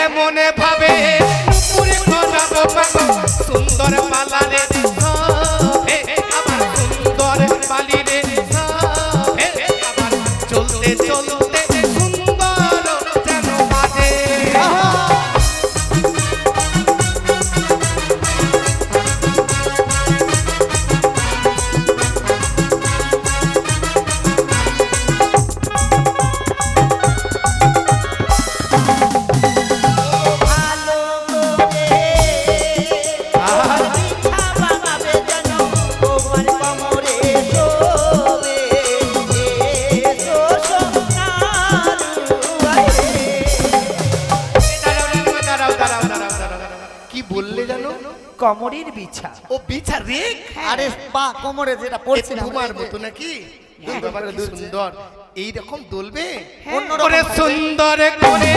কেমনে ভাবে নুপুরে খোঁজাবো পাগো সুন্দর পালারে সবে আমার সুন্দর পালিরে সবে আমার চলতে চলতে সুন্দর যেন বাজে কোমরের বিছা ও বিছা রেক আরে পা কোমরে যেটা পড়ছে না তোমার মতো নাকি বাবা কি সুন্দর এই রকম দলবে ওরে সুন্দর করে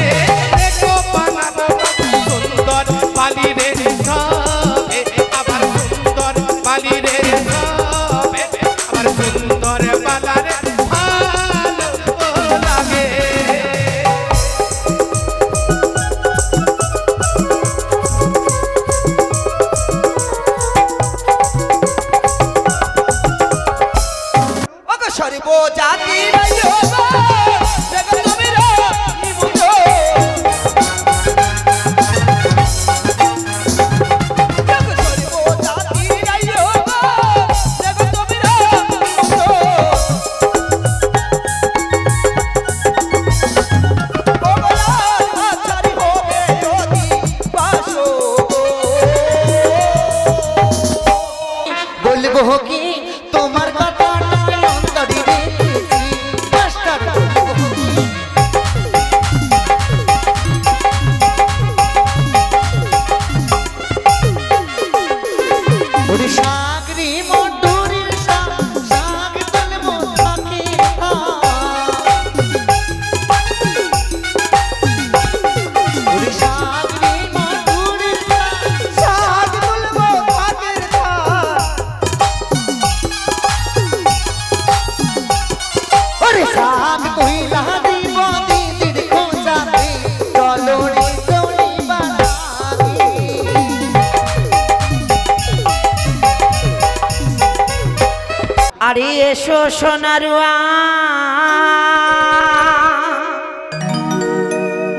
দেখো বানাবো সুন্দর পালি রে সবে আবার সুন্দর পালি রে সবে আবার সুন্দর পালারে ভালো লাগে সরিবো জাতি রাইও দেখো তুমি রে নিমুতো দেখো সরিবো জাতি রাইও দেখো তুমি রে নিমুতো ও বলা আছারি হবে যদি পাশো বলবো কি তোমার কথা আরে এসো সোনারুয়া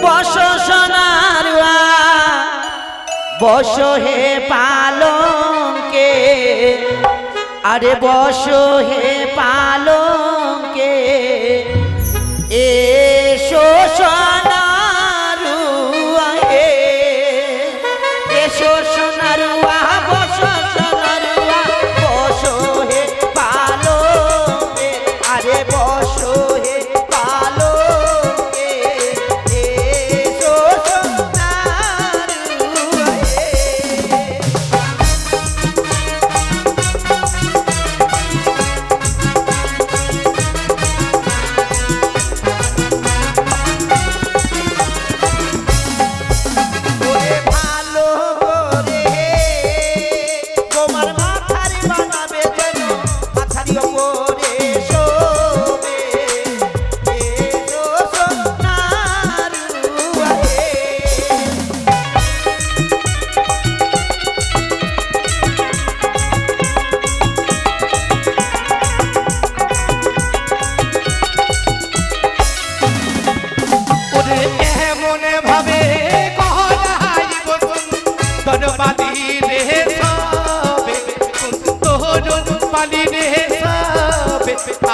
বসো সোনারুয়া বসো হে পালঙ্কে আরে বসো হে পালঙ্কে এসো সোনারুয়া হে এসো সোনারুয়া বসো সোনারুয়া বসো হে পালঙ্কে আরে বসো হে পালঙ্কে এসো সোনারুয়া হে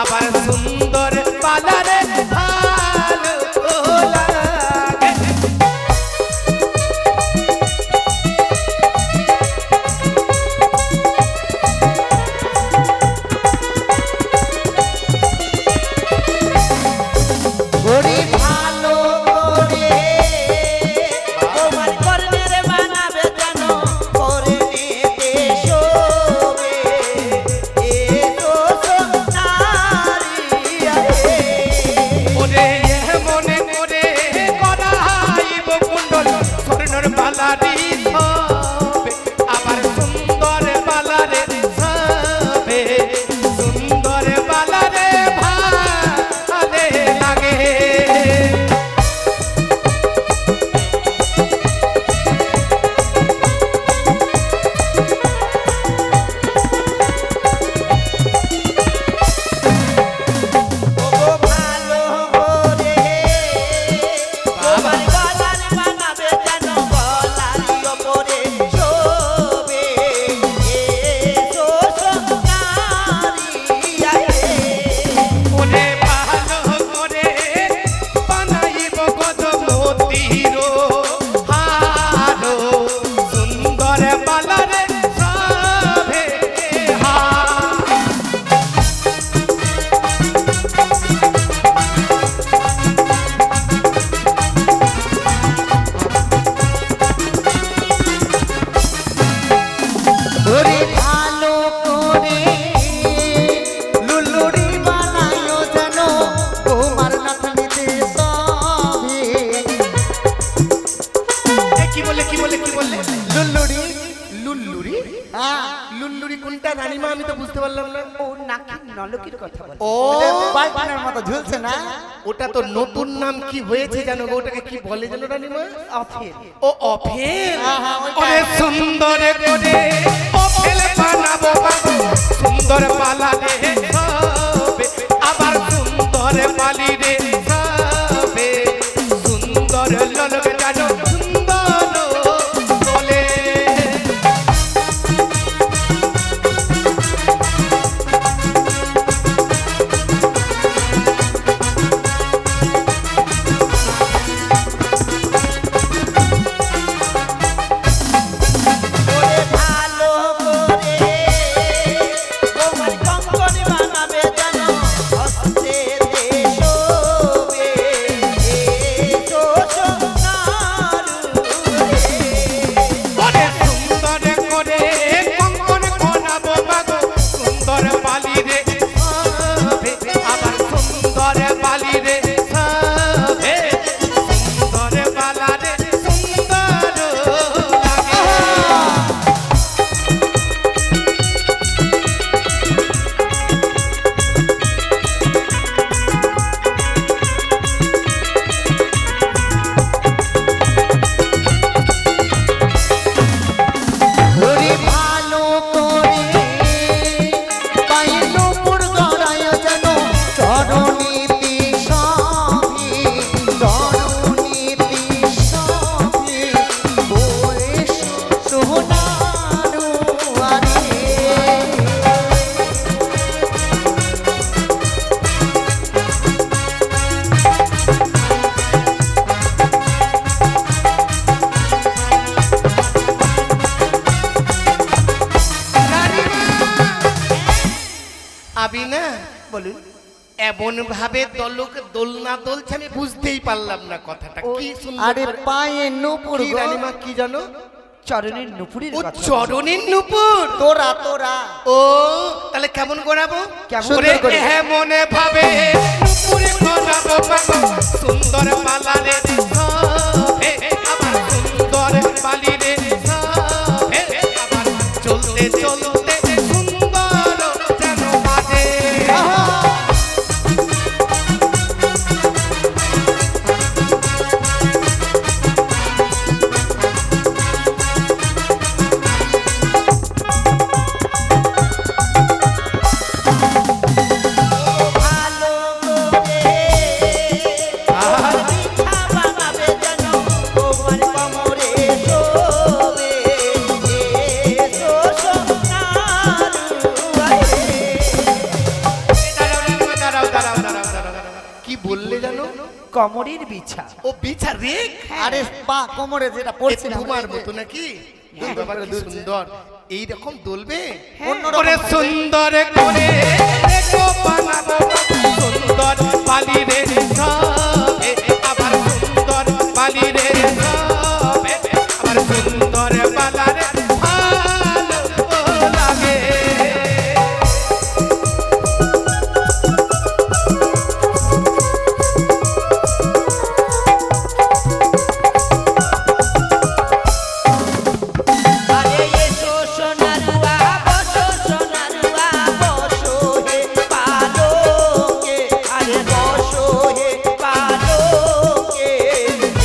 আবার সুন্দর পালারে ভালো লাগে ওরে ভালো করে তোমার কর্ণের বানাবে জানো করে নিতে শোবে এ তো সোনারিয়া শিরো হারো সুন্দর বালারে সবে ওরে ভালো করে লুলুরি বানায়ো যেন তোমার নাতনিতে সবে। কি বলে কি বলে কি বললে? লুলুরি লুল্লুরি? হ্যাঁ লুল্লুরি কোনটা রানীমা? আমি তো বুঝতে পারলাম না। ও নাকি নলকির কথা বলে। ও পাইপানের মতো ঝুলছে না? ওটা তো নতুন নাম কি হয়েছে জানো গো? ওটাকে কি বলে জানো রানীমা? অফের। ও অফেল। ওইটা। ওরে সুন্দর করে অফেল বানাবো বাবু সুন্দর পালা রে সবে আবার সুন্দর পালি রে সবে সুন্দর ললক জানো সুন্দর বলে। ওরে ভালো করে তোমার কঙ্কন বানাবে যেন হস্তে দেশবে। এসো সোনার ওরে সুন্দর করে কঙ্কন বানাবো বাবু সুন্দর পালি রে সবে আবার সুন্দর পালি রে সবে সুন্দর পালা রে সুন্দর লাগে। ওরে ভালো করে পায়ে নুপুর গড়ায় যেন চরণীতি সভি চরণীতি সভি ওরে সোনার আরে। আবি না বলুন। এমন ভাবে দোলনা দোলছে আমি বুঝতেই পারলাম না কথাটা কি সুন্দর আরে করে। পায়ে নুপুর কি রানীমা কি জানো? চরণের নুপুরের ও কথা। চরণের নুপুর। তোরা তোরা ও তাহলে কেমন করাবো? কেমন ওরে করে? মনে ভাবে নুপুরে করাবো বাবা সুন্দর পালা রে সবে আবার সুন্দর পালি রে সবে আবার চলতে চলতে সুন্দর যেন বাজে। ভালো করে তোমার পিঠা বানাবে যেন তোমার কোমরে শোবে। এসো সোনার আরে। দাঁড়াও। কি বললে জানো? কমরের বিছা। ও বিছা রেখ আরে পা কোমরে যেটা পড়ছে না তোমার মতো নাকি? বাবা কি সুন্দর এইরকম দোলবে। অন্যরকম ওরে ভাবে। সুন্দর করে রেখো বানাবো সুন্দর পালি রে সবে আবার সুন্দর পালি রে সবে আবার সুন্দর পালা রে ভালো লাগে। আরে এসো সোনারুয়া বসো সোনারুয়া বসো হে পালকে। আরে বসো হে পালকে।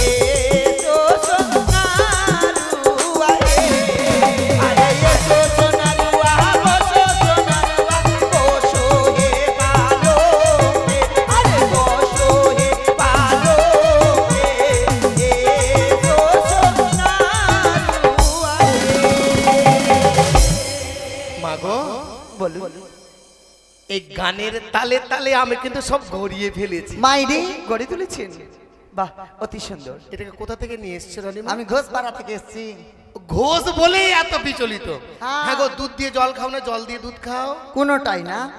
এসো সোনারুয়া হে। আরে এসো সোনারুয়া বসো সোনারুয়া বসো হে পালকে। আরে বসো হে পালকে। এসো সোনারুয়া হে। মাগো বলুন। এই গানের তালে তালে আমি কিন্তু সব গড়িয়ে ফেলেছি। মাইরি গড়ে তুলেছেন। বাহ, অতি সুন্দর। এটাকে কোথা থেকে নিয়ে এসছো রানীমা? আমি ঘোষপাড়া থেকে এসেছি। ঘোষ বলেই এত বিচলিত। হ্যাঁ। হ্যাঁ গো, দুধ দিয়ে জল খাও না, জল দিয়ে দুধ খাও? কোনোটাই না।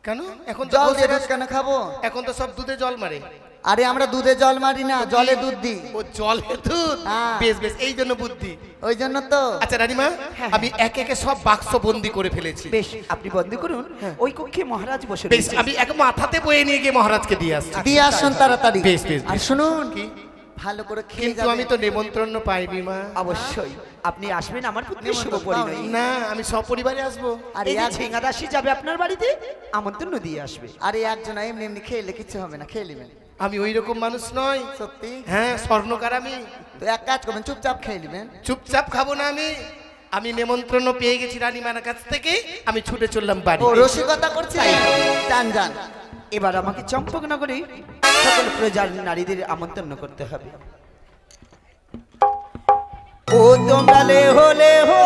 কেন? এখন তো জল দিয়ে ঘোষেরা- দুধ কেন খাবো? এখন তো সব দুধে জল মারে। আরে আমরা দুধে জল মারি না, জলে দুধ দিই। ও জলে দুধ। হ্যাঁ। বেশ বেশ, এই জন্য বুদ্ধি। ওই জন্য তো। আচ্ছা রানীমা, আমি একে একে সব বাক্স বন্দি করে ফেলেছি। বেশ, আপনি বন্ধ করুন। ওই কক্ষে মহারাজ বসে বেশ, রয়েছেন। আমি এক মাথাতে বয়ে নিয়ে গিয়ে মহারাজকে দিয়ে আসছি। দিয়ে আসুন তাড়াতাড়ি। বেশ, বেশ, আর বেশ। শুনুন, কি? ভালো করে খেয়ে কিন্তু যাবেন। আমি তো নেমন্ত্রণ পাইনি মা। অবশ্যই আপনি আসবেন আমার পুত্রের শুভ নিমন্ত্রণ পরিণয়। পাওনি? না, আমি সপরিবারে আসবো। আর এই যে এক- ঝিঙ্গাদাসী যাবে আপনার বাড়িতে, আমন্ত্রণ দিয়ে আসবে। আরে একজন এমনি এমনি খেলে কিছু হবে না, খেয়ে নেবেন। আমি ওই রকম মানুষ নই। সত্যি? হ্যাঁ, স্বর্ণকার আমি। তো এক কাজ করবেন, চুপচাপ খেয়ে নেবেন। চুপচাপ খাবো না আমি। আমি নেমন্ত্রণ পেয়ে গেছি রানীমার কাছ থেকে, আমি ছুটে চললাম বাড়ি। ও রসিকতা করছে, যান যান। এবার আমাকে চম্পকনগরে সকল প্রজার নারীদের আমন্ত্রণ করতে হবে। ও তোমরা হলে হো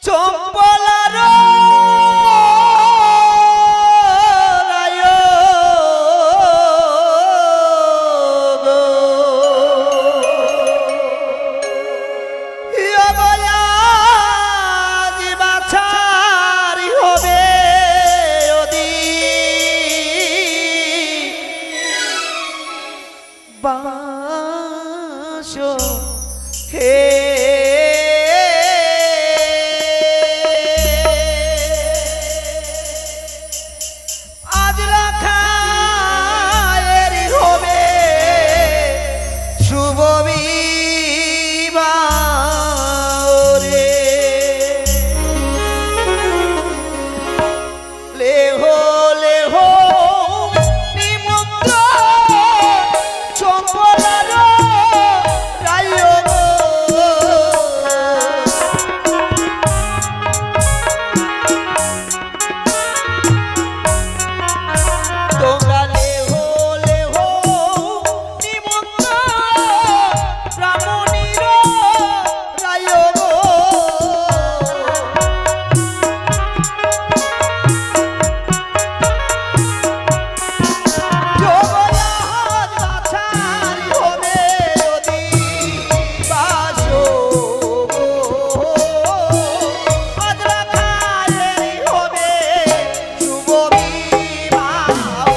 চম্পলার রায় গো ইয়াবয়াজি বাছারি হবে ওদি বাসো হে আজ রাখায়েরই হবে শুভ বিবাহ রে। লেহো লেহো নিমন্ত্রণ চম্পলার রায় গো। তোমরা লেহো লেহো নিমন্ত্রণ ব্রাহ্মণীর রায় গো। জগন্নাথ বাছারি হবে যদি বাসো গো। আজ রাখায়েরই হবে শুভ বিবাহ।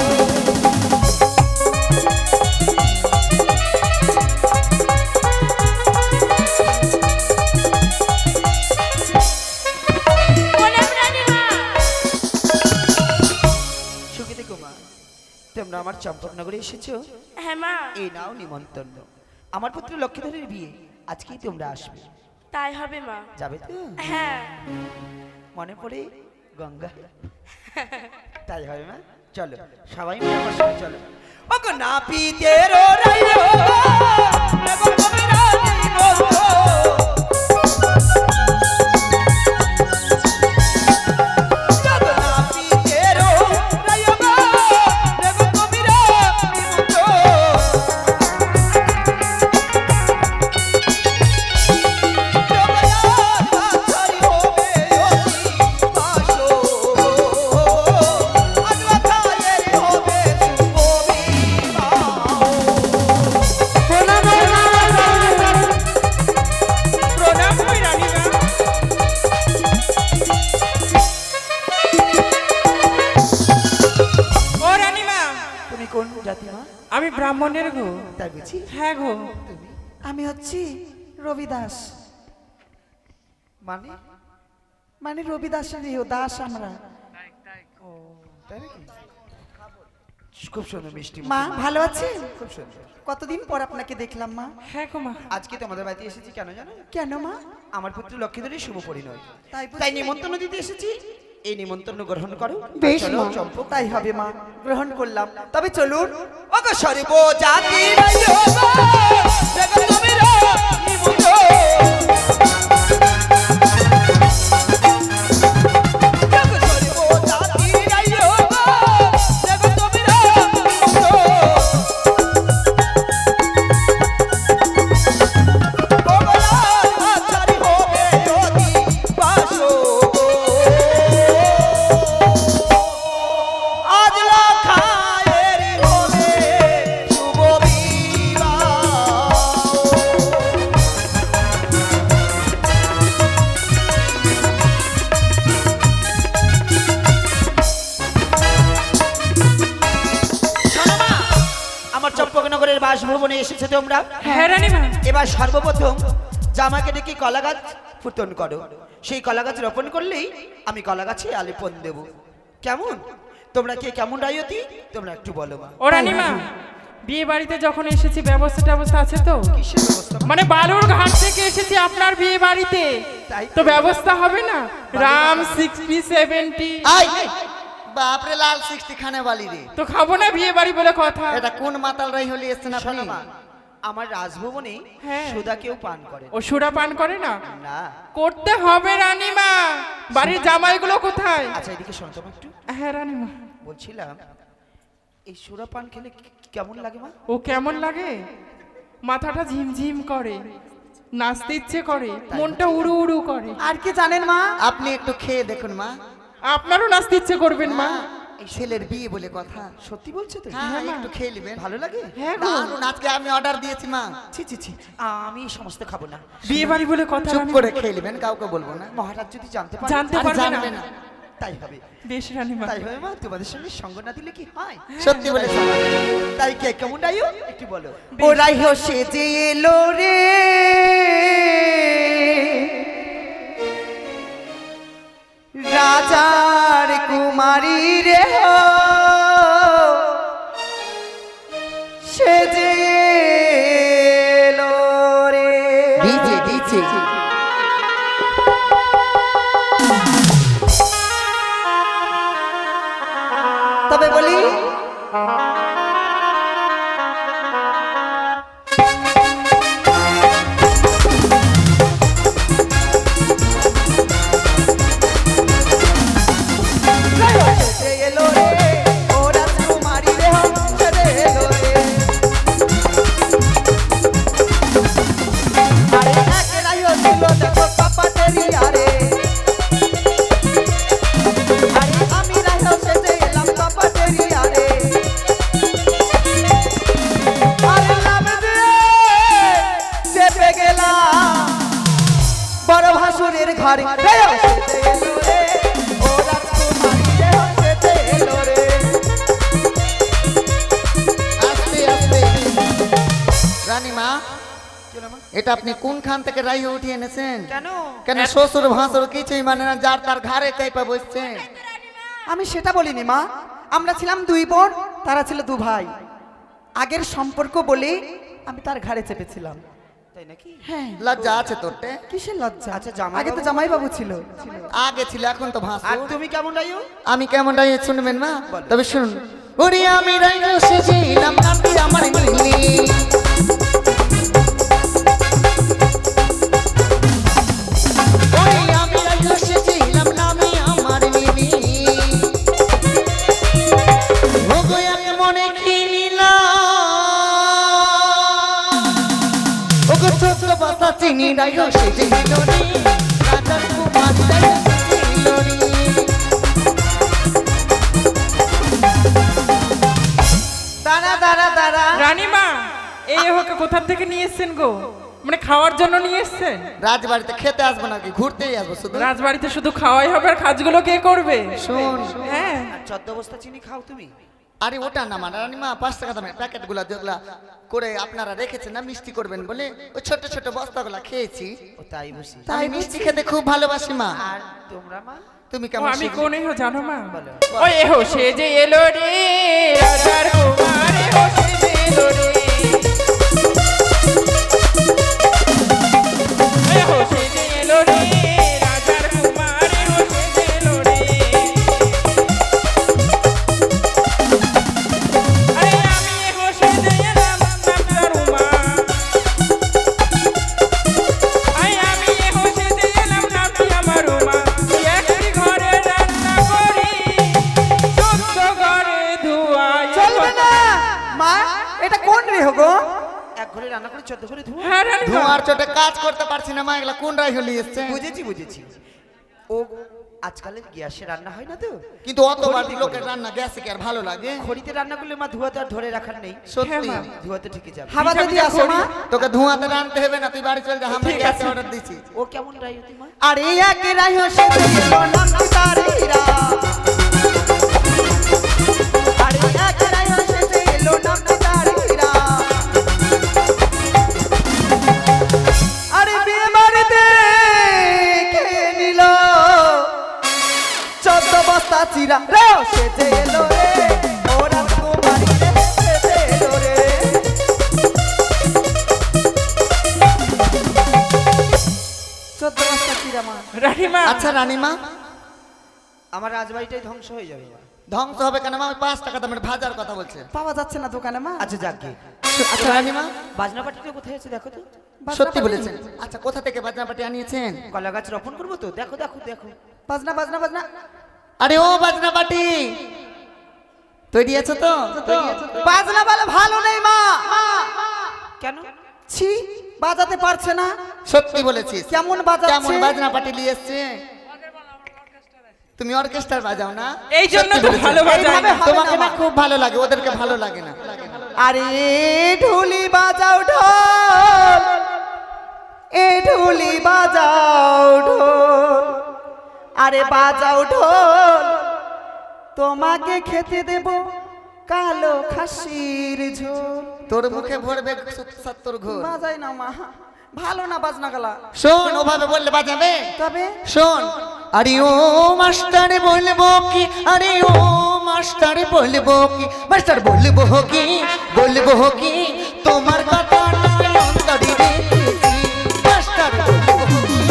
সুখীতি কুমার, তোমরা আমার চম্পকনগরে এসেছো। হ্যাঁ মা, এই নাও নিমন্ত্রণ। আমার পুত্র লক্ষ্মীধরের বিয়ে আজকেই তোমরা আসবে। তাই হবে মা। যাবে তো? হ্যাঁ। মনে পড়ে গঙ্গা? তাই হবে মা, চলো সবাই মিলে আমার সঙ্গে চলো। ওগো নাপিতের রায় গো, দেখো তোমরা নিমন্ত্রণ। জগন্নাথের রায় গো, দেখো তোমরা নিমন্ত্রণ। জগন্নাথ বাছারি হবে অতি বাসো। আজ রাখায়েরই হবে শুভ বিবাহ। প্রণাম কই রানীমা। ও রানীমা, তুমি কোন জাতি মা? আমি ব্রাহ্মণের গো। তাই বুঝি? হ্যাঁ গো। আমি হচ্ছি রবিদাস। মানে মানে রবিদাসের দাস আমরা। তাই নাকি? খুব সুন্দর মিষ্টি মা ভালো আছেন? খুব সুন্দর। কতদিন পর আপনাকে দেখলাম মা। হ্যাঁ গো মা। আজকে তোমাদের বাড়িতে এসেছি কেন জানো? কেন মা? আমার পুত্র লক্ষ্মীধরের শুভ পরিণয়, তাই বুঝি? তাই নিমন্ত্রণ দিতে এসেছি। এই নিমন্ত্রণ গ্রহণ করো। বেশ চলো মা, চম্পক। তাই হবে মা, গ্রহণ করলাম। তবে চলুন। ওগো সর্ব জাতি রায় গো, দেখো তোমরা নিমন্ত্রণ। দেখো সর্ব জাতি রায় গো, দেখো তোমরা নিমন্ত্রণ। রাজভবনে এসেছো তোমরা? হ্যাঁ রানীমা। এবার সর্বপ্রথম জামাকে ডেকে কলা গাছ ফুটন করো। সেই কলা গাছ রোপণ করলেই আমি কলা গাছে আলিপন দেব। কেমন? তোমরা কে কেমন রায়তি তোমরা একটু বলো মা। ও রানীমা, বিয়ে বাড়িতে যখন এসেছি ব্যবস্থা আছে তো? কিসের ব্যবস্থা? মানে বালুর ঘাট থেকে এসেছি আপনার বিয়ে বাড়িতে, তাই তো ব্যবস্থা হবে না? রাম 60 70 আই বাপরে লাল 60 খানে বালি রে। তো খাবো না বিয়ে বাড়ি বলে কথা। এটা কোন মাতাল রাই হলি এসছেন আপনি? শোনো মা, আমার রাজভবনে হ্যাঁ। সুদা কেউ পান করে ও সুরা পান করে না? না। করতে হবে রানীমা। বাড়ির জামাইগুলো কোথায়? আচ্ছা এদিকে শোনো তোমার একটু হ্যাঁ রানীমা। বলছিলাম, এই সুরা পান খেলে কেমন লাগে মা? ও কেমন লাগে? মাথাটা ঝিমঝিম করে, নাচতে ইচ্ছে করে, মনটা উড়ু উড়ু করে। আর কি জানেন মা? আপনি একটু খেয়ে দেখুন মা। আপনারও নাচতে ইচ্ছে করবেন মা? এই ছেলের বিয়ে বলে কথা। সত্যি বলছো তো? হ্যাঁ মা। একটু খেয়ে নেবেন। ভালো লাগে? হ্যাঁ গো। দারুণ, আজকে আমি অর্ডার দিয়েছি মা। ছি ছি ছি, আমি এই সমস্ত খাবো না। বিয়ে বাড়ি বলে কথা চুপ রানীমা। করে খেয়ে নেবেন, কাউকে বলবো না। মহারাজ যদি জানতে পারে? জানতে আরে পারবে জানবে না। না। তাই হবে, বেশ রানীমা। তাই হবে মা। তোমাদের সঙ্গে সঙ্গ না দিলে কি হয়? সত্যি বলেছ। তাই কে কেমন রাইও একটু বলো। ওরাই হোসে যে এলো রে, রাজার কুমারী রে সে যে এলো রে। ডিজে ডিজে তবে বলি সে এলো রে, ও রাজকুমারী রে সে এলো রে। আরে একেরাই ছিল দেখো পাপাটেরি আরে, আরে আমি রাইও সেজে এলাম পাপাটেরি আরে। আরে নাম দিয়ে চেপে গেলাম বড় ভাসুরের ঘরে, রাইও সেজে এলো রে, ও রাজকুমারী রে সেজে এলো রে। আস্তে আস্তে। রানীমা, এটা আপনি কোন খান থেকে রাইয়ে উঠিয়ে এনেছেন? কেন? কেন শ্বশুর ভাসুর কিছুই মানে না, যার তার ঘরে চাইপা বসছেন। আমি সেটা বলিনি মা, আমরা ছিলাম দুই বোন, তারা ছিল দু ভাই। আগের সম্পর্ক বলে আমি তার ঘাড়ে চেপেছিলাম। তাই নাকি? হ্যাঁ। লজ্জা আছে তোরতে? কিসের লজ্জা? আচ্ছা, জামাই আগে তো বাবু? জামাই বাবু ছিল। আগে ছিল, এখন তো আর ভাসুর। তুমি কেমন রাইও? আমি কেমন রাইয়ে শুনবেন মা? তবে শুনুন। ওরে আমি রাইয়ে সেজেলাম, নামটি আমার মিলি। ওরে আমি রাইয়ে সেজেলাম, নামে আমার মিলি। ওগো আমি মনে কি নিলাম, ওগো ছোট বাতা চিনি রাইয়ে সেজেল রে, রাজার কুমার রাইয়ে সেজেল রে। দাঁড়া দাঁড়া দাঁড়া। রানীমা, এই ওকে কোথা থেকে নিয়ে এসেছেন গো? মানে খাওয়ার জন্য নিয়ে এসেছেন? রাজবাড়িতে খেতে আসবো নাকি, ঘুরতেই আসবো শুধু। রাজবাড়িতে শুধু খাওয়াই হবে, আর কাজগুলো কে করবে? শোন, হ্যাঁ। আর 14 বস্তা চিনি খাও তুমি? আরে ওটা না মানে রানীমা, 5 টাকা দামের প্যাকেট গুলা যেগুলা করে আপনারা রেখেছেন না মিষ্টি করবেন বলে, ওই ছোট ছোট বস্তাগুলা খেয়েছি। ও তাই বুঝি। আমি মিষ্টি খেতে খুব ভালোবাসি মা। আর তোমরা মা? তুমি ও, কেমন আমি শিখলে? কোন এহো জানো মা? ওই এহো সে যে এলো রে, রাজার কুমার এহো সে যে এলো রে। এহো সে যে এলো রে, রাজার কুমার এহো সে যে এলো রে। আরে আমি এহো সে যে এলাম নামটা রুমা। আই আমি এহো সে যে এলাম নামটি আমার রুমা। একটি ঘরে রান্না করি, 14 ঘরে ধোয়া। চলবে না মা, এটা কোন রে গো? এক ঘরে রান্না করে 14 ঘরে ধুও? হ্যাঁ রানীমা। ধোঁয়ার চোটে কাজ করতে পারছি না মা, এগুলা কোন রাই হলি এসছে? বুঝেছি বুঝেছি। ও আজকালের গ্যাসে রান্না হয় না তো, কিন্তু অতবার লোকের রান্না গ্যাসে কি আর ভালো লাগে? খড়িতে রান্না করলে মা ধোয়া তো আর ধরে রাখার নেই। সত্যি। হ্যাঁ, ধোয়া তো ঠিকই যাবে। হাওয়া যদি আসে মা। তোকে ধোঁয়াতে রানতে হবে না, তুই বাড়ি চল যা, আমি ঠিক গ্যাসে আছে। অর্ডার দিছি। ও কেমন রাইও মা? আরে একেরাই হোসে যে এলো নামটি তার হীরা। আরে একেরাই হোসে যে এলো নামটি তার হীরা। বাতা চিরা রে ও সেজে এলো রে ও রাজকুমারী রে সেজে এলো রে। চোদ্দ বাতা চিরা মা। রানীমা আচ্ছা রানীমা, আমার রাজবাড়িটাই ধ্বংস হয়ে যাবে মা। ধ্বংস হবে কেন মা? ওই 5 টাকা দামের ভাজার কথা বলছে। পাওয়া যাচ্ছে না দোকানে মা। আচ্ছা যাকে আচ্ছা রানীমা, বাজনা পাটিটা কোথায় আছে দেখো তো। সত্যি বলেছেন। আচ্ছা কোথা থেকে বাজনা পাটি আনিয়েছেন? কলা গাছ রোপণ করবো তো, দেখো দেখো দেখো। বাজনা বাজনা বাজনা। আরে ও বাজনা পাটি তৈরি আছো তো? বাজনা বলে ভালো নেই মা। কেন? ছি, বাজাতে পারছে না। সত্যি বলেছিস। কেমন বাজাচ্ছে? কেমন বাজনা পাটি নিয়ে এসছে? তুমি অর্কেস্ট্রা বাজাও না? এই জন্য সত্যি তো বলেছিস। ভালো বাজায় এইভাবে না। হবে তোমাকে না না মা। খুব ভালো লাগে, ওদেরকে ভালো লাগে না। আরে ঢুলি বাজাও ঢোল, এ ঢুলি বাজাও ঢোল, আরে বাজাও ঢোল, তোমাকে খেতে দেব কালো খাসির ঝোল। তোর মুখে ভরবে 70 ঘোর। বাজাই না মা, ভালো না বাজনা গলা। শোন, ওভাবে বললে বাজাবে? তবে শোন, আরে ও মাস্টারে বলবো কি, আরে ও মাস্টারে বলবো কি, মাস্টার বলবো কি, বলবো কি, তোমার কথা নয় অন্তরে রেখেছি, মাস্টার বলবো কি।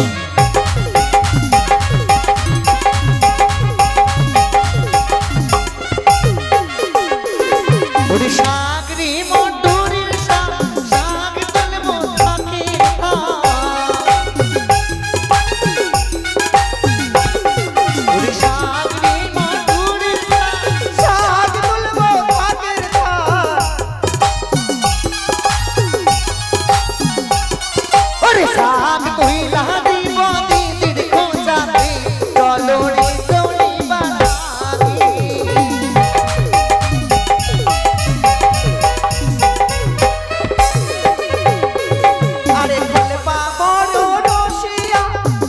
ওরে সাগরি মধুরীর শাক, শাক তুলবো থাকে ওরে সাগরি মধুরীর শাক, শাক তুলবো ভাগের ধার, ওরে শাক তুইলা দিব দিদির খোঁজাতে, চলো রে চলি বালাগে। আরে খেলবা বড় রসিয়া,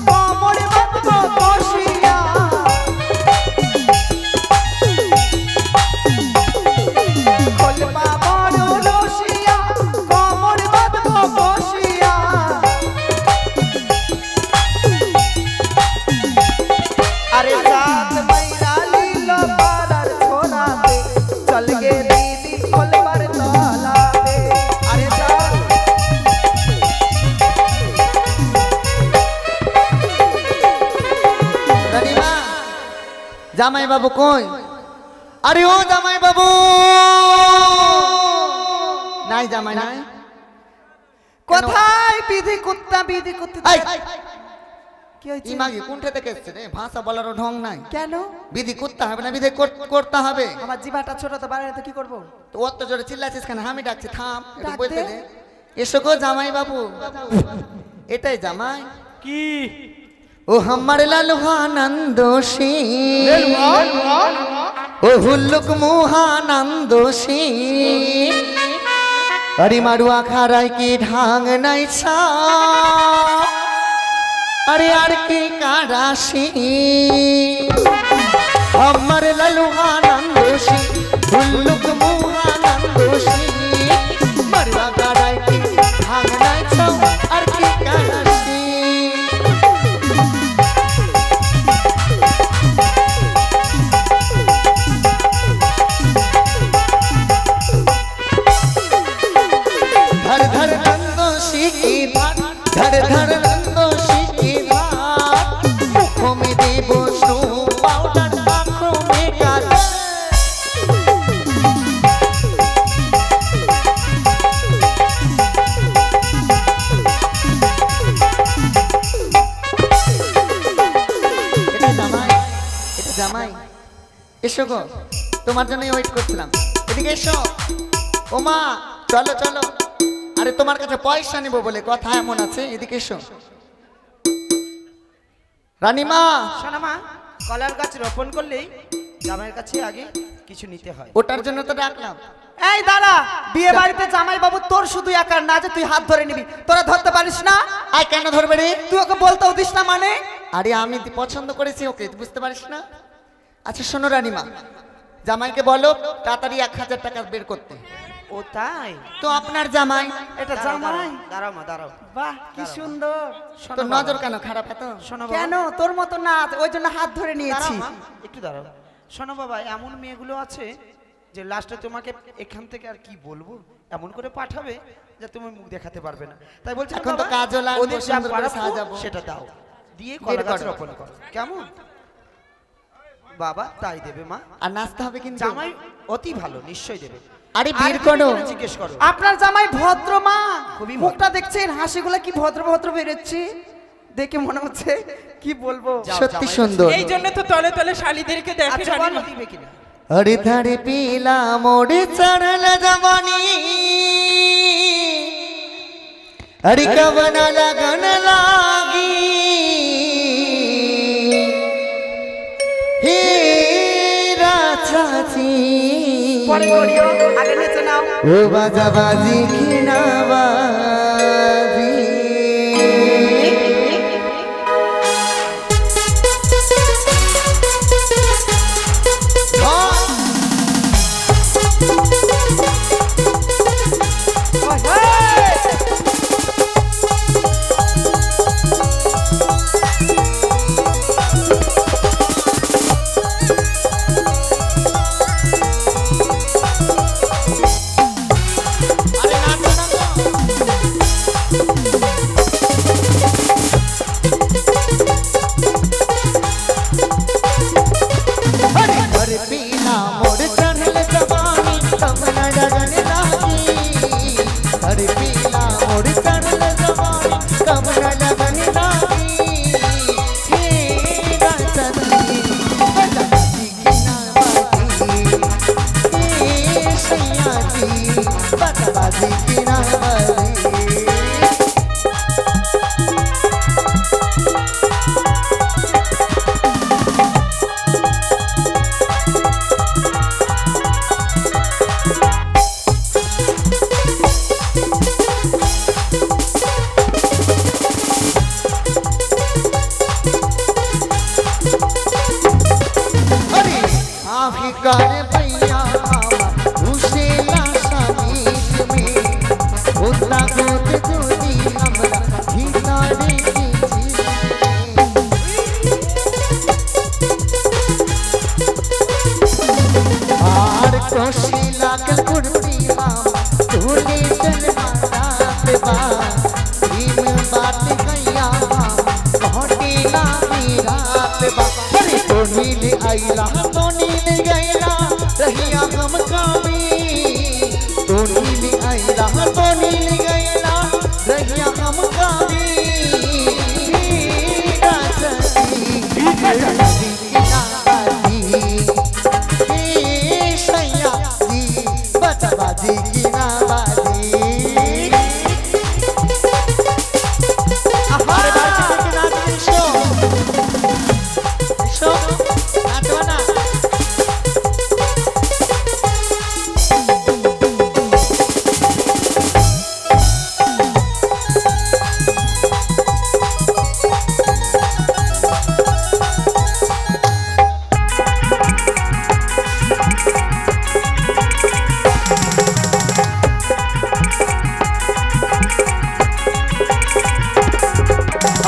কোমর বাঁধবো কষিয়া, খেলবা বড় রসিয়া, কোমর বাঁধবো কষিয়া। আরে রাত বাইরা লীল পাড়ার ছোড়াতে, চল গে দিদি খোলবার তলাতে। আরে রাত রানীমা, জামাই বাবু কই? আরে ও জামাই বাবু, নাই জামাই নাই। কোথায় বিধি কুত্তা বিধি কুত্তা? এই, কি হয়েছে? ইমাগি কোনটা থেকে এসছে রে? ভাষা বলারও ঢং নাই। কেন? বিধি করতে হবে না? বিধি করতে হবে। আমার জিভাটা ছোট তো বাইরে তো কি করবো? তো অত জোরে চিল্লাছিস কেন? আমি ডাকছি, থাম একটু ডাক বলতে দে। দে। এসো গো জামাই বাবু। এটাই জামাই? কি ও হামার লালুহানন্দ সিং, ও হুল্লুক মুহানন্দ সিং, আরে মারুয়া খারাই কি ঢাং নাই ছা, আরে আর কি কারাসি, আমার লালুহানন্দ সিং, হুল্লুক মুহানন্দ সিং, মারুয়া খারাই কি ঢাং নাই ছা, আর কি কারাসি। धर धर नंदो सीखी धार, धर धर नंदो सीखी धार, मुखों में देबो स्नो पाउडर, आँखों में काजल। এটা জামাই, এটা জামাই। এসো গো, তোমার জন্যই ওয়েট করছিলাম। এদিকে এসো। ও মা, চলো চলো। আরে তোমার কাছে পয়সা নিব বলে কথা এমন আছে, এদিকে এসো। রানীমা, শোনা মা, কলার গাছ রোপণ করলেই জামাইয়ের কাছে আগে কিছু নিতে হয়। ওটার জন্য তো ডাকলাম। এই দাঁড়া, বিয়ে বাড়িতে জামাই বাবু তোর শুধু একার না যে তুই হাত ধরে নিবি, তোরা ধরতে পারিস না? আয় কেন ধরবে রে? তুই ওকে বলতেও দিস না মানে? আরে আমি পছন্দ করেছি ওকে, তুই বুঝতে পারিস না? আচ্ছা শোনো রানীমা, জামাইকে বলো তাড়াতাড়ি 1000 টাকা বের করতে। ও তাই? তো আপনার জামাই এটা জামাই। দাঁড়াও মা, দাঁড়াও। বাহ কি সুন্দর। শোনো তো বাবা, নজর কেন খারাপ এত? শোনো বাবা। কেন তোর মতো না, ওই জন্য হাত ধরে নিয়েছি। দাঁড়াও মা, একটু দাঁড়াও। শোনো বাবা, এমন মেয়েগুলো আছে যে লাস্টে তোমাকে এখান থেকে আর কি বলবো এমন করে পাঠাবে যে তুমি মুখ দেখাতে পারবে না। তাই বলছি এখন তো কাজও লাগবে, ওদের যা সুন্দর করে পারাবো সাজাবো। সেটা দাও, দিয়ে বের কলা গাছ করো। রোপণ করো, কেমন? বাবা তাই দেবে মা। আর নাচতে হবে কিন্তু। জামাই অতি ভালো, নিশ্চয়ই দেবে। আরে আর বের কি করো। বলে জিজ্ঞেস করো। আপনার জামাই ভদ্র মা, খুবই মুখটা দেখছেন, হাসিগুলো কি ভদ্র ভদ্র বেরোচ্ছে, দেখে মনে হচ্ছে কি বলবো। যাও, সত্যি জামাই সুন্দর। এই জন্য তো তলে তলে শালিদেরকে দেখে আচ্ছা রানী বলো মা। দিবে কিনা। अरे धरे पीला मोड़े चढ़ल जवानी अरे कवन लगन लागी हे राचाची পরে করিও, আগে নেচে নাও। ओ बाजा बाजी की नवाजी अरे पीला मोड़ चढ़ल जवानी कवन लगन लागी अरे पीला मोड़ चढ़ल जवानी कवन लगन लागी हे राचनी बजाजी की नवाजी हे सैयाजी बजाजी की नवाजी अरे आफी करे भैया उसे लाशा मीत में उतना गोद दूधी हमरा भीतरे की आर कोशी लागल कुर्ती हम तूने चल मारात बा इन बात कहिया मोटी ना रात बा अरे तो नील आइला तो नील गैला रहिया हम कामी तो नील आइला तो नील गैला रहिया हम कामी राजनी राजनी की नावाजी हे सैयाजी बतबाजी की नावाजी अरे बाजी की नावाजी शो नाचवाना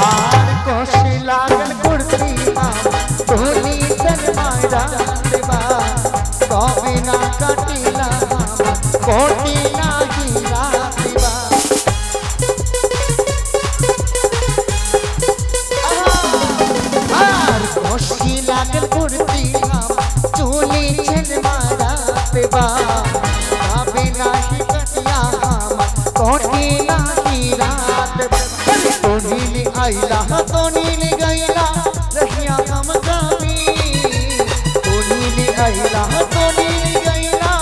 आर कोशी लागल कुर्सी हम तोली चल मारा देवा कभी ना कटिला हम कोटी ना हीरा देवा आर कोशी लागल कुर्सी हम तोली चल मारा देवा कभी ना कटिया हम कोटी ना हीरा देवा तो नील आइला तो नील गैला रहिया हम कामी तो नील आइला तो नील गैला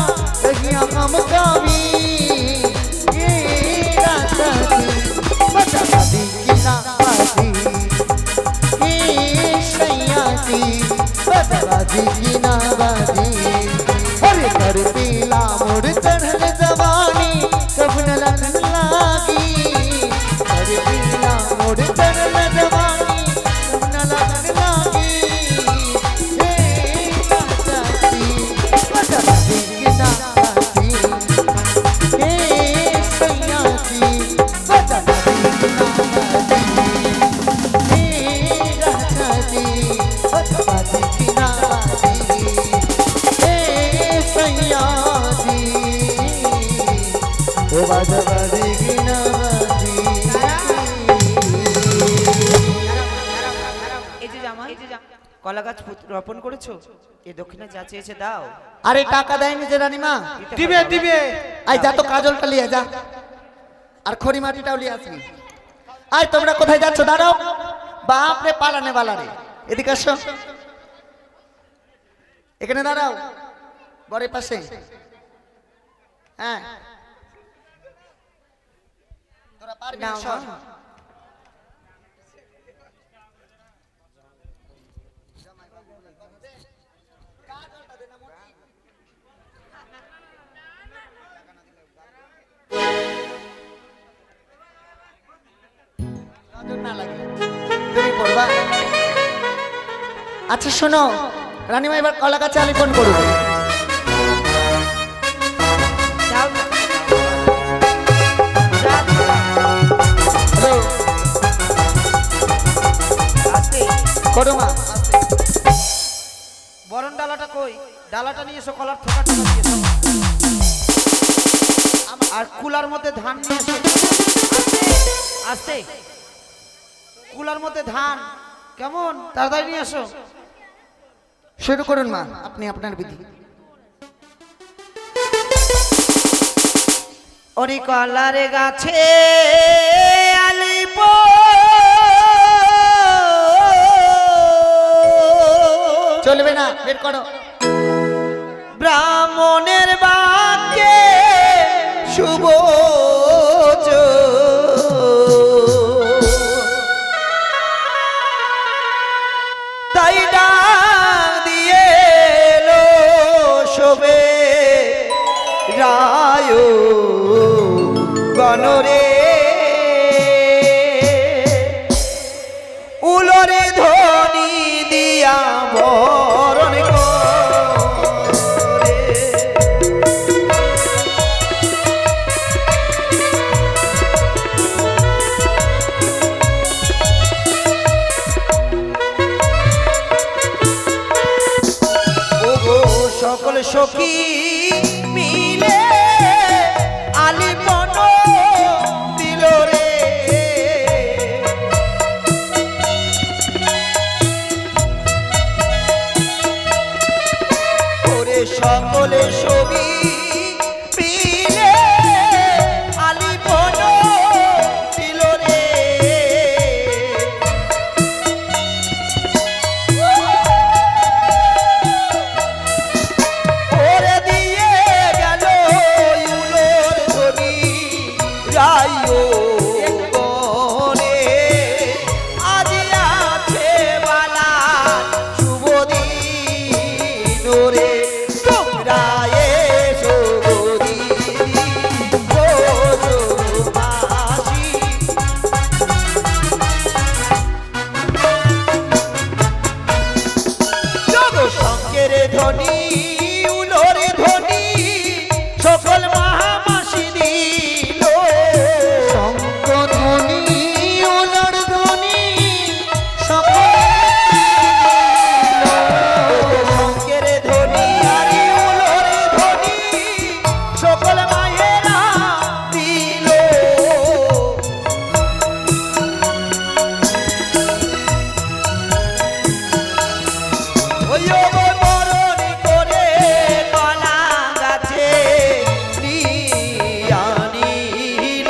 रहिया हम कामी ये राचाची बजाजी की नावाजी हे सैयाजी बजाजी की नावाजी अरे कर पीला मोड़ चढ़ल जवानी कवन लगन लागी अरे पीला मोड़ चढ़ल जवानी कवन लगन लागी हे राचाची बजाजी की नावाजी কলা গাছ রোপণ করেছো? এ দক্ষিণে যা চেয়েছে দাও। আরে টাকা দেয়নি যে রানীমা? দিবে দিবে। আই যা তো কাজলটা লিয়ে যা, আর খড়ি মাটিটাও লিয়ে আসবি। আয় তোমরা কোথায় যাচ্ছ? দাঁড়াও। বাপ রে পালানে বালা রে, এদিকে আসো, এখানে দাঁড়াও বরের পাশে। হ্যাঁ তোরা পারবি না, সর। আচ্ছা শোনো রানীমা, এবার কলা গাছে আলিপন করবো। দাও না। হ্যালো আস্তে করো মা। বরণ ডালাটা কই? ডালাটা নিয়ে এসো, কলার থোকা টোকা দিয়ে এসো। আর কুলার মধ্যে ধান নিয়ে এসো। আস্তে কুলার মধ্যে ধান, কেমন তাড়াতাড়ি নিয়ে এসো। শুরু করুন মা, আপনি আপনার বিধি। ওরে কলার গাছে আলিপ চলবে না, বের করো। ব্রাহ্মণের বাক্যে শুভ তাই ডাক দিয়ে এলো শোবে রায় গণরে উলরে ধ্বনি দিয়া বরণ করে। ওগো সকল সখী মিলে আলিপন দিল রে। ওরে সকলে ছবি মিলে আলিপন দিল রে। ওরে দিয়ে গেল উলোর ধ্বনি রায় গণে। আজ আছে বালা শুভ দিন রে, তোমরা এসো গো দিদি গো মাসি। জগৎসংকের ধ্বনি উলোর ধ্বনি সকল মহামাসি দিল। শঙ্খ ধ্বনি উলর ধ্বনি সকল শঙ্কের ধ্বনি আর উলোর ধ্বনি সকল মায়েরা দিল। ওই বরণ করে কলা গাছে নিয়ে আনিল।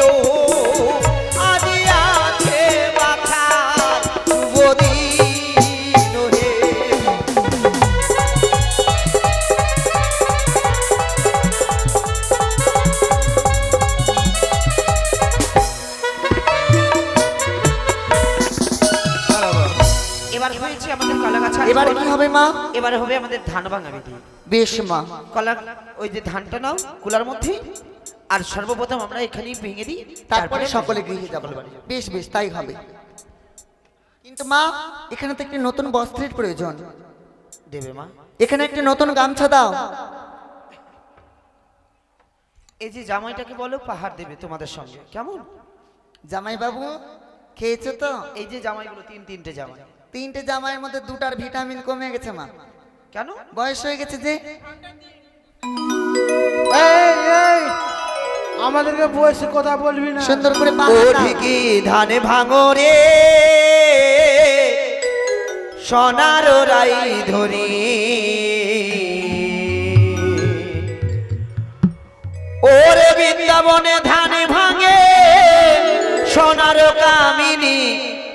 আজ আছে মাথার শুভ দিন হে। এবার হয়েছে আমাদের কলা গাছ। এবার কি হবে মা? এবারে হবে আমাদের ধান ভাঙা বিধি। বেশ মা। কলা ওই যে ধানটা নাও কুলার মধ্যে, আর সর্বপ্রথম আমরা এখানেই ভেঙে দিই, তারপরে সকলে গৃহে যাবো। বেশ বেশ তাই হবে। কিন্তু মা এখানে তো একটি নতুন বস্ত্রের প্রয়োজন। দেবে মা। এখানে একটি নতুন গামছা দাও। এই যে জামাইটাকে বলো পাহাড় দেবে তোমাদের সঙ্গে, কেমন? জামাই বাবু খেয়েছো তো? এই যে জামাইগুলো তিনটে জামাই। তিনটে জামাইয়ের মধ্যে দুটার ভিটামিন কমে গেছে মা। কেন? বয়স হয়ে গেছে যে। এই এই আমাদেরকে বয়সে কথা বলবি না। সুন্দর করে পা ও হাতা। ঠিকই ধানে ভাঙরে সোনার রাই ধরি ওরে বৃন্দাবনে ধানে ভাঙে সোনার কামিনী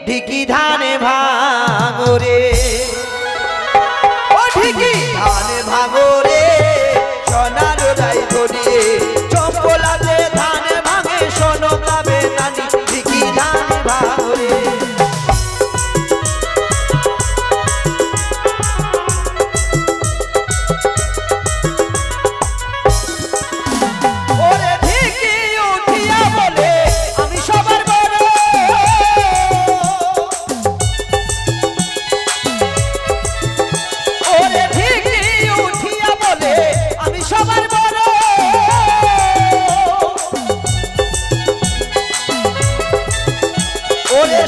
ঢিকি ধানে ভাঙরে ও ঢিকি ধানে ভাঙরে সোনার রাই ধরি চম্পলাতে ধানে ভাঙে সোনো কাবে নানি ঢিকি ধানে ভাঙরে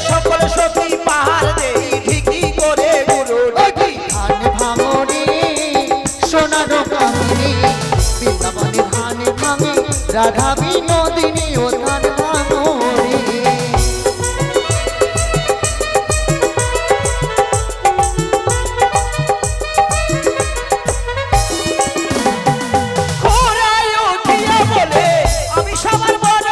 সকল সখী পাহাড় দেই ঢিকি করে গুরু ঢিকি ধান ভাঙরে সোনার কামিনী বৃন্দাবনে ধান ভাঙে রাধা বিনোদিনী ও ধান ভাঙরে ঘোড়ায় উঠিয়া বলে আমি সবার বড়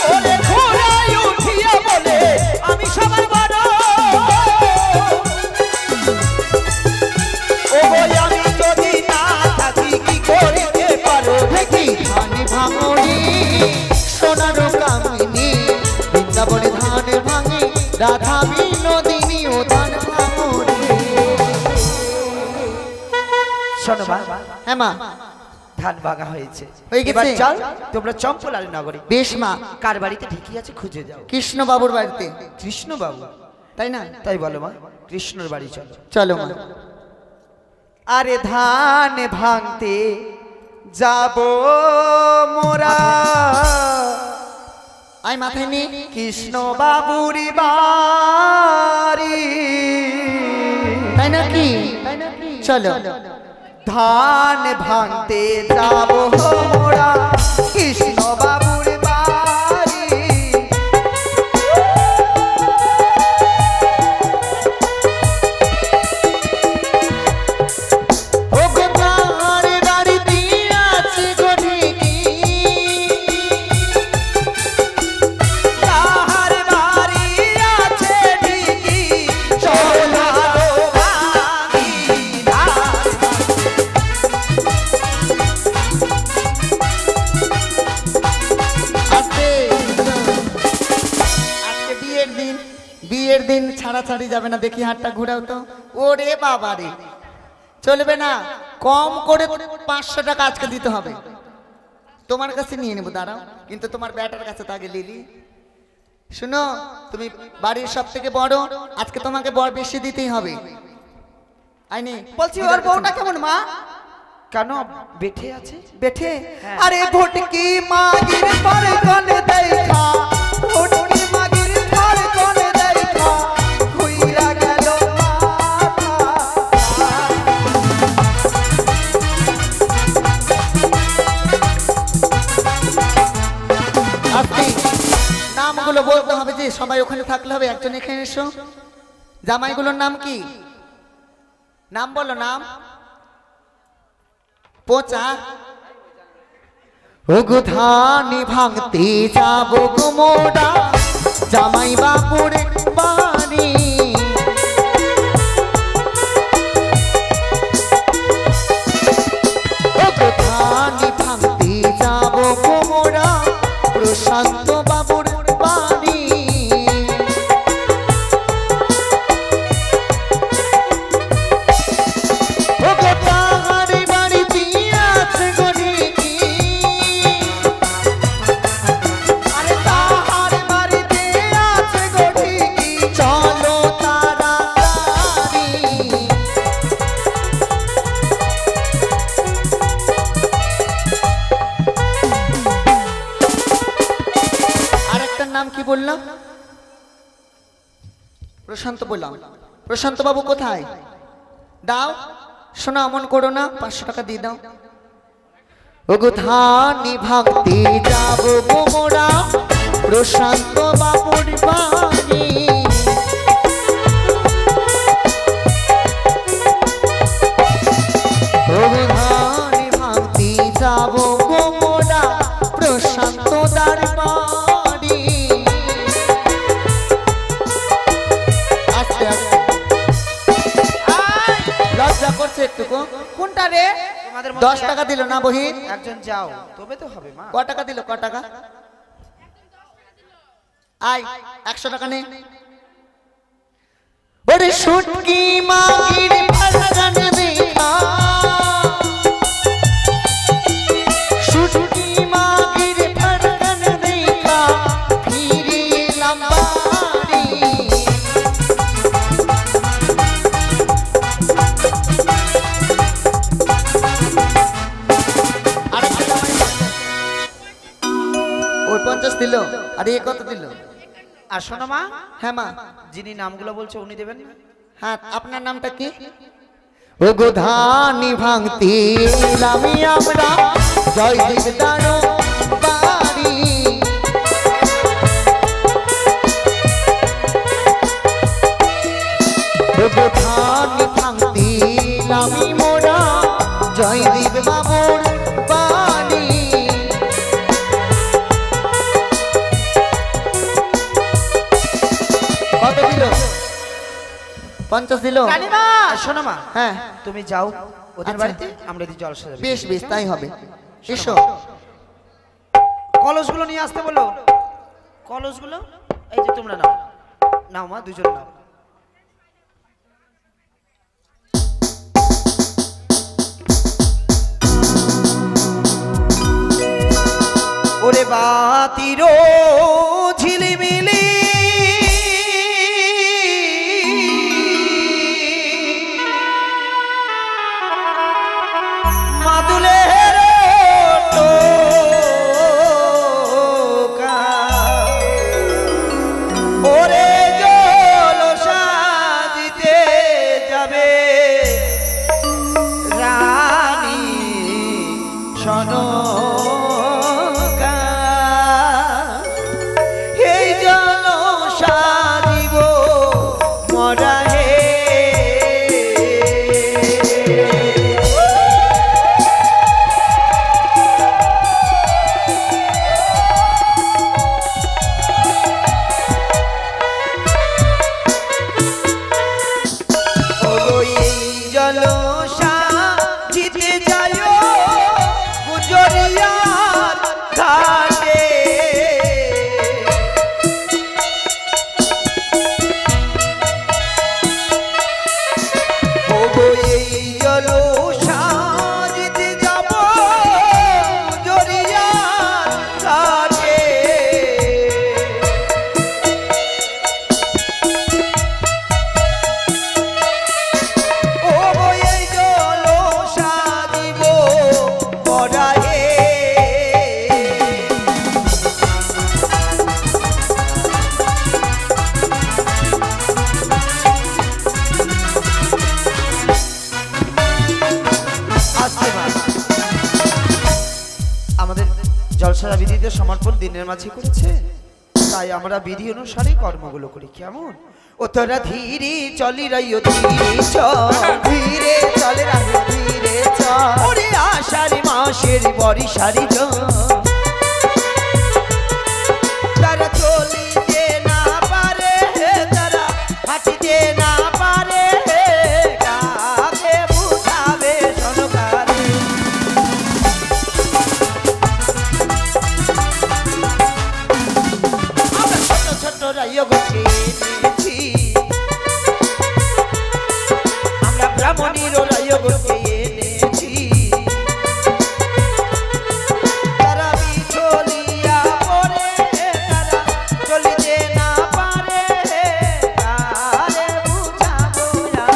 ওরে ঘোড়ায় উঠিয়া বলে আমি সবার বড় ও বই আমি যদি না থাকি কি করিতে পারো ঢেকি ধান ভাঙরে সোনার কামিনী বৃন্দাবনে ধান ভাঙে রাধা বিনোদিনী ও ধান ভাঙরে শোনো মা হ্যাঁ মা ধান ভাঙা হয়েছে হয়ে গেছে? এবার চল তোমরা চম্পলার নগরে বেশ মা কার বাড়িতে ঢিকি আছে খুঁজে যাও কৃষ্ণ বাবুর বাড়িতে কৃষ্ণ বাবু তাই না তাই বলো মা কৃষ্ণর বাড়ি চলো চলো মা আরে ধান ভাঙতে যাব মোরা আয় মাথায় নে কৃষ্ণ বাবুর বাড়ি তাই নাকি চলো ধান ভাঙতে যাব মোরা কৃষ্ণ বাবুর বাড়ি ও গো তার বাড়িতে আছে গো ঢেকি তাহার বাড়ি আছে ঢিকি সোনারো ভাঙি ধান আজকে আজকে বিয়ের দিন ছাড়াছাড়ি যাবে না দেখি হাতটা ঘুরাও তো ওরে বাবা রে চলবে না কম করে 500 টাকা আজকে দিতে হবে তোমার কাছে নিয়ে নেবো দাঁড়াও কিন্তু তোমার ব্যাটার কাছে তো আগে লিলি শুনো তুমি বাড়ির সব থেকে বড় আজকে তোমাকে বড় বেশি দিতেই হবে আইনি বলছি ওর বউটা কেমন মা কেন বেঠে আছে বেঠে আরে ভোটকি মাগির পর কোন দেখা ভোটকি মাগির পর কোন দেখা ঘুইরা গেল আজকে নামগুলো বলতে হবে যে সবাই ওখানে থাকলে হবে একজন এখানে এসো জামাইগুলোর নাম কি নাম বলো নাম পোচা ওগো ধানি ভাঙতে যাবো গো মোরা জামাই বাপুর বাড়ি ওগো ধানি ভাঙতে যাবো গো মোরা প্রশান্ত বাবুর বাড়ি ওগো তাহার বাড়িতে আছে গো ঢেকি আরে তাহার বাড়িতে আছে গো ঢিকি চলো তাড়াতাড়ি আরেকটার নাম কি বললাম প্রশান্ত বললাম প্রশান্ত বাবু কোথায় দাও শোনো অমন করো না 500 টাকা দিয়ে দাও ওগো ধানি ভাঙতে যাবো গো মোরা প্রশান্ত বাবুর বাড়ি ধানি ভাঙতি যাব গোমরা প্রশান্ত দার বাড়ি আস্তে আস্তে লজ্জা করছে একটু কোনটা রে তোমাদের 10 টাকা দিল না বহিন একজন যাও তবে তো হবে মা ক টাকা দিল ক টাকা আয় 100 টাকা নে ওরে শুটকি মাগির ফারগান দেখা শুটকি মাগির ফারগান দেখা ফিরে এলাম বাড়ি ওই 50 দিল আর এ কত দিল আর শোনো মা হ্যাঁ মা যিনি নামগুলো বলছে উনি দেবেন না হ্যাঁ আপনার নামটা কি ও গো ধানি ভাঙতি লামি আমরা জয় দিদারো বাড়ি ও গো ধানি ভাঙতি লামি মোরা জয় দিব বাবুর বাড়ি কত দিল 50 দিল কালিমা শোনো মা হ্যাঁ তুমি যাও ওদের আচ্ছা। বাড়িতে আমরা দি জল সাজাবো বেশ বেশ তাই হবে এসো কলসগুলো নিয়ে আসতে বলো কলসগুলো এই যে তোমরা নাও নাও মা দুজন নাও ওরে বাতিরো ঝিলিমিলি মাদুলের টোকা ওরে জল সাজিতে যাবে রানী সনকা এই জল সাজিব মরা হে জলসারা বিধিতে সমর্পণ দিনের মাঝে করেছে, তাই আমরা বিধি অনুসারে কর্মগুলো করি। কেমন ও তোরা ধীরে চলি রাইও ধীরে চল, ধীরে চলে রাইও ধীরে চল, ওরে আষাঢ় মাসের বরিশারি জন তারা চলিতে না পারে, তারা হাঁটিতে না পারে, কাকে বুঝাবে সনকারে। আমরা ছোট ছোট রাইও গকে এনেছি, আমরা ব্রাহ্মণীর রাইও গকে এনেছি, তারা বিচলিয়া পড়ে, তারা চলিতে না পারে, কারে বুঝাবো না।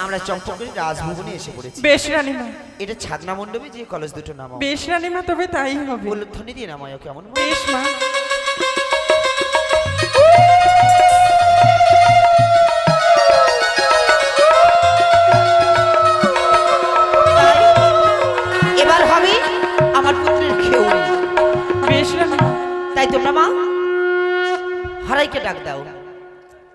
আমরা চম্পকের রাজভবনে এসে পড়েছি। বেশ রানীমা, এটা ছাদনা মণ্ডপে যে কলেজ দুটো নাম বেশ রানীমা, তবে তাই হবে। উল্লেখনি দিয়ে নামায় কেমন? বেশ মা। তাই তোমরা মা হারাইকে ডাক দাও।